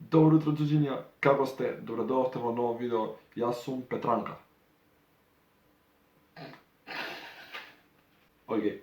Добро утро, джуджиња, како сте? Добредојавте во ново видео. Јас сум Петранка. Океј.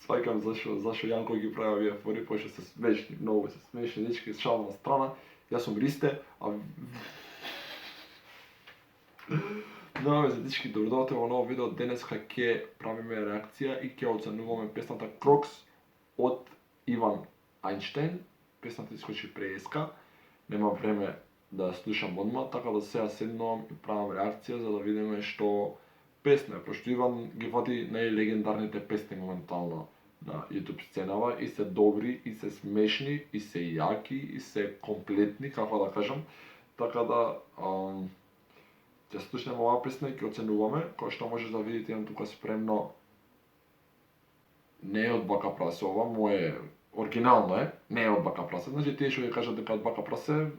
Сваќам зашо Јанко ги прави овие фори, пошто се смешни, многу се смешни, дечки, шала на страна. Јас сум Ристе, а Нема везе, дечки, добредојавте во ново видео. Денеска ќе правиме реакција и ќе оценуваме песната Крокс од Иван Ајнштајн. Песната искочи преска. Нема време да ја слушам одма, така да сега седнувам и правам реакција за да видиме што песна е, пошто Иван ги фати најлегендарните песни моментално на YouTube сценава и се добри, и се смешни, и се јаки, и се комплетни, како да кажам. Така да ќе слушнеме оваа песна и ќе оценуваме, кој што можеш да видите, имам тука спремно. Не е од Бака Прасе ова, мое оригинално е, не е од Бака Прасе. Значи тие што ги кажат дека од Бака Прасе,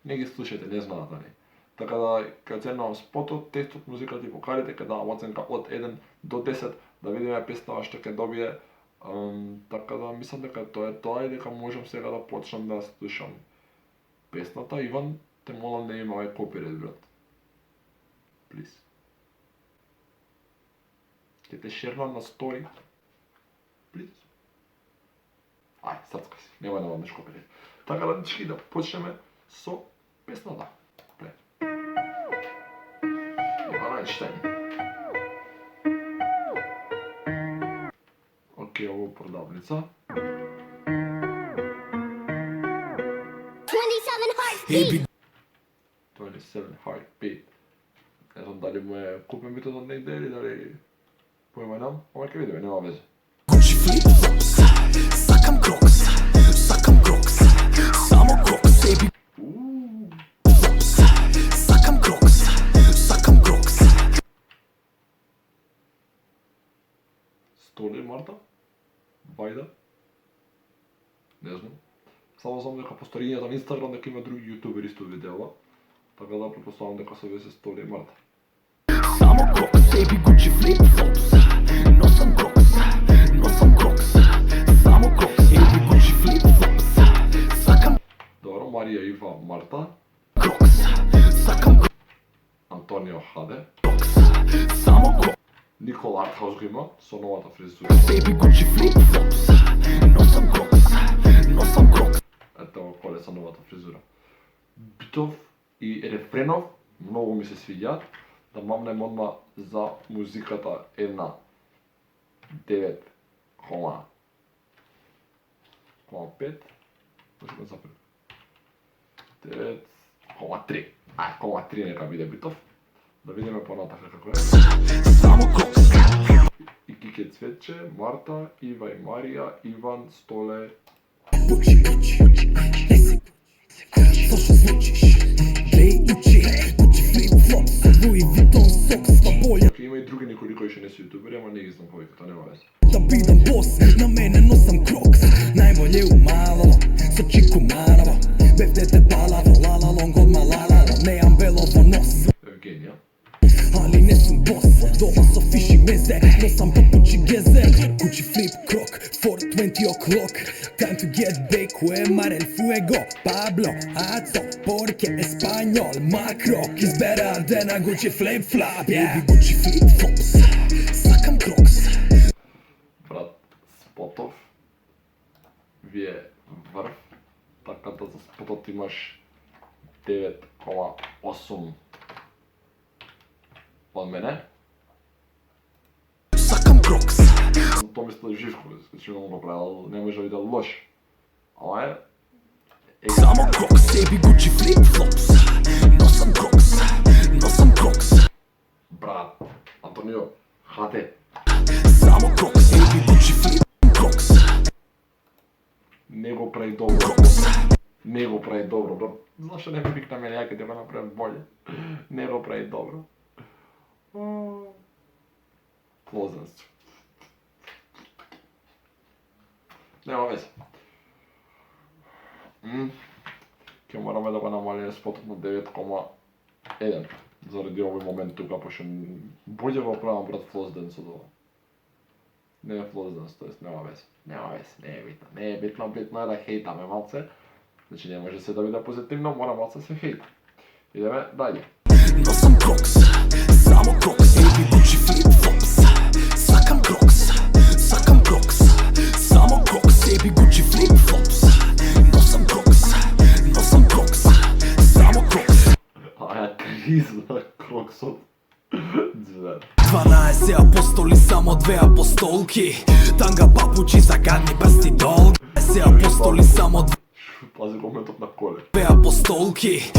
не ги слушајте, не знаат, нели. Така да ќе оценувам спотот, текстот, музиката и вокалите, ќе давам оценка од 1 до 10, да видиме песнава што ќе добие. Така да мислам дека тоа е тоа и дека можам сега да почнам да слушам песната. Иван, те молам не имај копирайт, брат. Плиз. Ќе те шернам на стори. Плиз. Ај, срцка си, немој да маднеш копирайт. Така да, дечки, да почнеме со песната. Иван Ајнштајн. Океј, ово продавница. 27 Heartbeat. Не знам дали му е купен битот од негде или дали поима нам. Ова ќе видиме, нема везе. Gucci flip-flops, сакам Крокс, само Крокс, baby. Сакам Крокс. Столи Марта? Вајда? Не знам. Само знам дека по сторињата на Инстаграм дека има други јутубери исто видеова. Така да претпоставам дека се везе Столи Марта. Само Крокс, baby, Gucci flip-flops, носам Крокс, само Крокс, baby, Gucci flip-flops, сакам Добро, Марија Ива Марта. Крокс, сакам Антонио Хаде. Крокс, само Крокс, Никола Артхаус го има со новата фризура. baby, Gucci flip-flops, носам Крокс. Ето коле со новата фризура. Битов и рефренов многу ми се свиѓаат. Да мамнем одма за музиката една 9,5. Може го запрем. 9,3. 0,3 нека биде Битов. Да видиме понатака како е. Само Крокс. И Кике Цветче, Марта, Ива и Марија, Иван, Столе. Зашо звучиш? Леј учи, Gucci flip-flops, Louis Vuitton socks, па болја Ке има и други некои кои што не се јутубери, ама не ги знам повеќе, тоа нема везе. да бидам бос, на мене носам Крокс. Најболje у малава, со чику манава, бевдете палава, лала лонг од малалала, неам бело во нос. Евгенија. Али не сум бос, дома со фиши мезе, носам папучи гезе. Gucci flip крок, 420 o'clock, time to get back, quemar el fuego. Pablo, Azo, porque español, my croc is better than a Gucci flip flop, yeah. Baby, Gucci flip flops, сакам Крокс. Брат Спотов, вие врв, така да за спотот имаш 9,8 од мене. Сакам Крокс. Тоа мисля Живко, исклучно го правил, не може да биде лош. Ама е... Само Крокс, baby, Gucci flip-flops, носам Крокс. Брат, Антонио, Хаде. Само Крокс, baby, Gucci flip-flops. Не го прави добро. Не го прави добро, брат. Зашто не ми викна мене, ја ќе го направам болje. Не го прави добро. Клозенство. Нема везе. Ќе мораме да го намалиме спотот на 9,1 заради овој момент тука, пошто боље го правам, брат, Флозденс од ова. Не е Флозденс, тоест нема везе. Не е битно, битно е да хейтаме малце. Значи не може се да биде позитивно, мора маца се хейт. Идеме даје. Носам крокс, само крокс, еби Gucci flip-flops. Сакам крокс, само крокс, еби Gucci flip-flops. Носам крокс, само крокс. Аја кризна кроксот. Звер. 12 апостоли, само 2 апостолки. Танга папучи за гадни прсти долги. 12 апостоли, само Пази коментот на коле. 2 апостолки.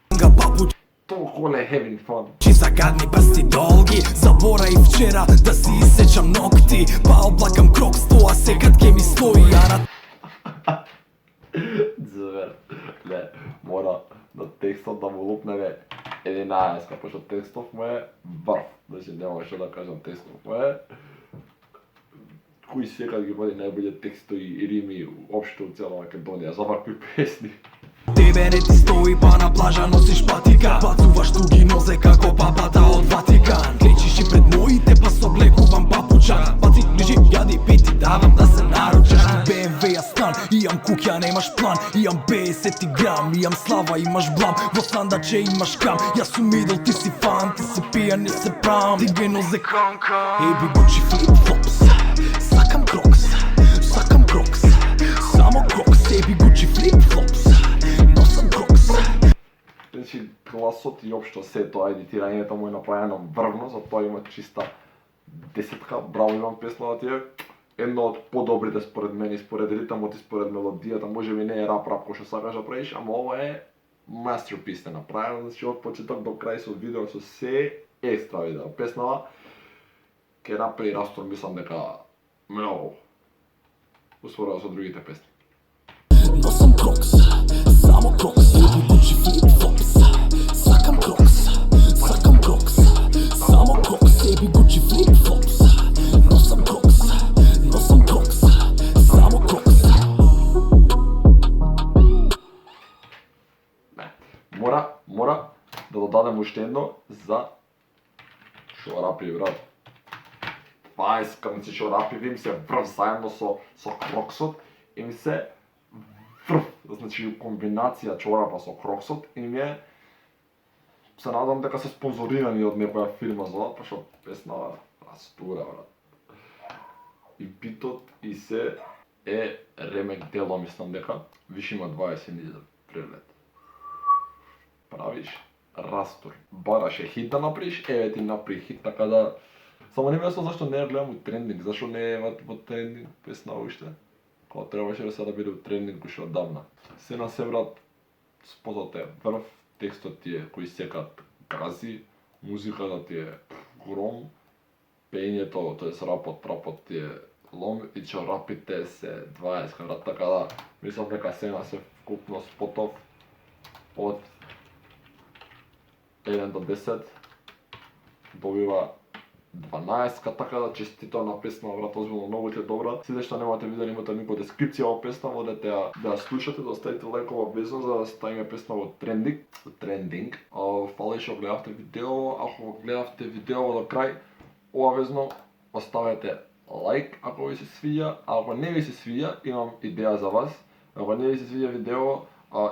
Танга папучи То коле having fun. за гадни прсти долги. Забораи вчера да си исечам ногти. Па облакам крокс, тоа секад ке ми стои. А на Звер. Не, мора на текстот да му лупнеме 11, пошто текстов му е врв. Значи нема што да кажам, текстов му е кои секад ги води најбоље текстови и рими општо у цела Македонија за вакви песни. тебе не ти стои, па на плажа носиш патика. Бацуваш туги нозе како папата од Ватикан. Клечиш и пред моите, па соблекувам папуча. Баци, ближи, јади, пити, давам да се наручаш. BMW ја стан, имам куќа, немаш план. Имам 50 грам, имам слава, имаш блам. Во сандаче имаш кам, јас сум идол, ти си фан. Ти си пијан, не се прам. Дигве нозе канка. Еби Gucci flip-flops. Сакам крокс, само крокс, еби Gucci flip-flops. Носам крокс. Значи гласот и општо се тоа едитирањето му е направено врвно, затоа има чиста десетка. Браво, имам песната тие. Едно од подобрите според мене, според ритмот и според мелодијата. Можеби не е рап кој што сакаш да правиш, ама ова е мастерпис е направено, значи од почеток до крај со видео, со се екстра видео. Песнава ке рапери Растор мислам дека многу успорува со другите песни. Носам крокс, само крокс, еби Gucci flip-flops. Сакам крокс, само крокс, еби Gucci flip-flops. Носам крокс, само крокс. Не, мора да додадем уште едно за шо рапи брат. Това искам, че шо рапи им се врв заедно со кроксот и ми се врв, значи комбинација чорапа со кроксот и ми е се надам дека се спонзорирани од некоја фирма за тоа, пошто песна растура брат. И битот и се е ремек дело, мислам дека виш има 20 за прелет. Правиш растур. Бараше хит да направиш, еве ти направи хит, така да само не ме јасно зашто не ја гледам у трендинг, зашто не е во трендинг песна уште. Кога требаше да се да биде у трендинг уште оддавна. Се на се брат, спотот е врв, текстот ти е кој секад гази, музиката ти е гром, пењето, тоест рапот ти е лом и чорапите се 20 брат, така да мислам дека се на се вкупно спотов од 1 до 10 добива 12, така да честито на песна брат, озбилно многу ти е добра. Сите што немате видели, имате линк во дескрипција во песна, одете да ја слушате, да оставите лайкова обвезно за да ставиме песна во трендинг. Фала што гледавте видео, ако гледавте видео до крај, обавезно оставете лайк ако ви се свиѓа, а ако не ви се свиѓа, имам идеја за вас. Ако не ви се свиѓа видео,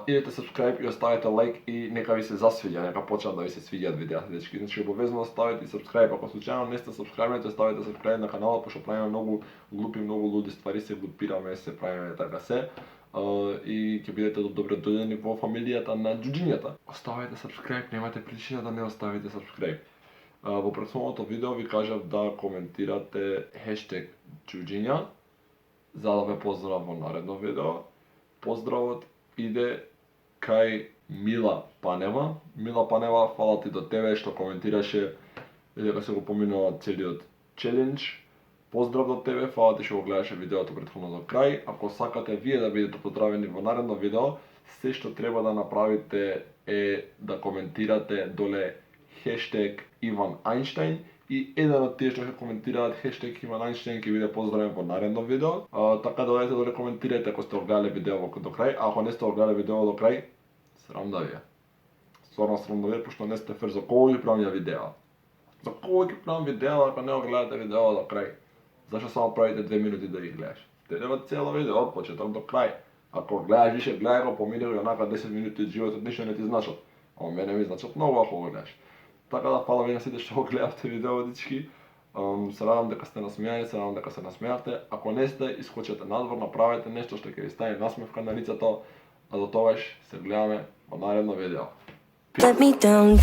идете subscribe и оставете лайк и нека ви се засвиѓа, нека почнат да ви се свиѓаат видеата дечки. Значи обовезно оставете и subscribe. Ако случајно не сте subscribe, оставете subscribe на каналот, пошто правиме многу глупи, многу луди ствари, се глупираме, се правиме така се. И ќе бидете добро дојдени во фамилијата на џуџињата. Оставете subscribe, немате причина да не оставите subscribe. Во претходното видео ви кажав да коментирате хештег џуџиња за да ве поздравам во наредно видео. Поздравот иде кај Мила Панева. Мила Панева, фала ти до тебе што коментираше и дека се го поминува целиот челендж. Поздрав до тебе, фала ти што го гледаше видеото претходно до крај. Ако сакате вие да бидете поздравени во наредно видео, се што треба да направите е да коментирате доле хештег Иван Ајнштајн и еден од тие што ќе коментираат хештег Иван Ајнштајн ќе биде поздравен во наредно видео. Така да одете доле коментирајте ако сте го гледале видео до крај, а ако не сте го гледале видео до крај, срам да ви е. Стварно срам да ви е, пошто не сте фер за кого ги правам ја видео. За кого ги правам видео ако не го гледате видео до крај? Зашто само правите 2 минути да ги гледаш? Гледаме цело видео од почеток до крај. Ако гледаш више, гледај го, помири го онака 10 минути од животот, ништо не ти значат. Ама мене ми значат многу ако го гледаш. Така да, фала ви на сите што го гледавте видеоводички. Се радам дека сте насмејани, се радам дека се насмеавте. Ако не сте, искочете надвор, направете нешто што ќе ви стави насмевка на лицето, а до тогаш се гледаме во наредно видео. Let me down.